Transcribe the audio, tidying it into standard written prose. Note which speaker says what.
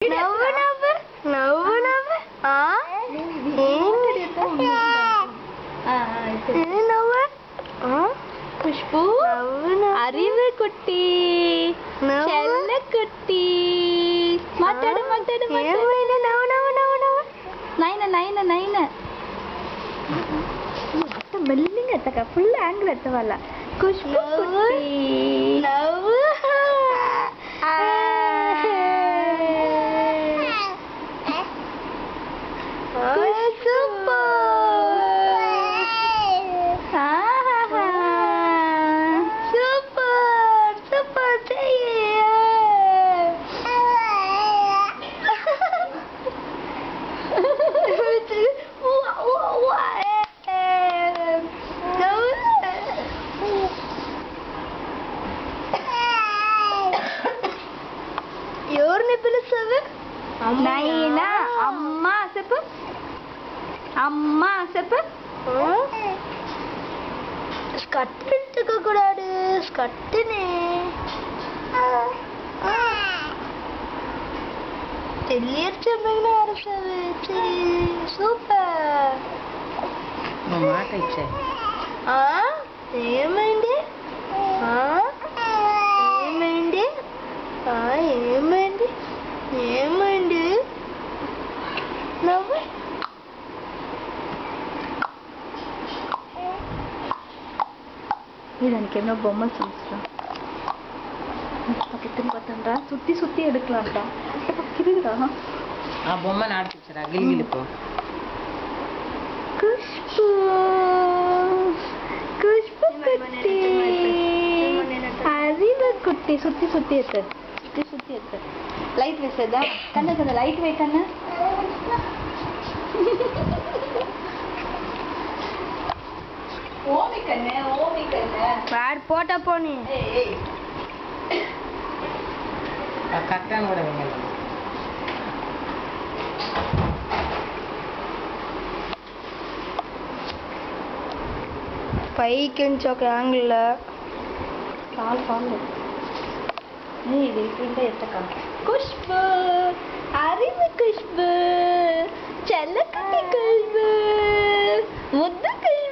Speaker 1: నవ్వు నవ్వు నవ్వు నవ్వు నవ్వు ఖుష్బూ அறிவு குட்டி செல்ல குட்டி మాట్లాడు మాట్లాడు మాట్లాడు నవ్వు నవ్వు నవ్వు నవ్వు నైన నైన నైన మెల్లింగ్ ఎత్తక ఫుల్ యాంగిల్ ఎత్తవాళ్ళ ఖుష్బూ కుట్టి నవ్వు ఎవరిని పిలుస్తావు? నైనా అమ్మ చెప్పు అమ్మ చెప్పు స్కర్ట్ పెట్టుకోకూడదు స్కర్ట్ని తెలియదు చెప్పిన అరుస్తావు సూపర్
Speaker 2: మాట ఇచ్చే
Speaker 1: ఏమైంది ఏమైంది ఏమైంది ఏమైంది నవ్వు
Speaker 3: దానికేమో బొమ్మలు చూస్తాం பக்கத்துன்னு பார்த்தா சுற்றி சுற்றி எடுக்கலாம்டா கிருடா
Speaker 2: ఆ బొమ్మను ఆడిపించరా గిలిగిలిపో
Speaker 3: ఖుష్బూ ఖుష్బూ కుట్టి அறிவு குட்டி சுற்றி சுற்றி எத்து சுற்றி சுற்றி எத்து லைட் వేసేదా కన్నా కదా లైట్ వే కన్నా ఓమి కన్నే వాడు పోటా పోని
Speaker 2: ఆ కట్టాను కూడా వేయాలి
Speaker 1: పైకి ఒక యాంగిల్
Speaker 3: కాలు நீ இது இப்படி எத்தக்கா
Speaker 1: ఖుష్బూ அறிவு ఖుష్బూ చెల్లకుట్టి ఖుష్బూ ముద్దు ఖుష్బూ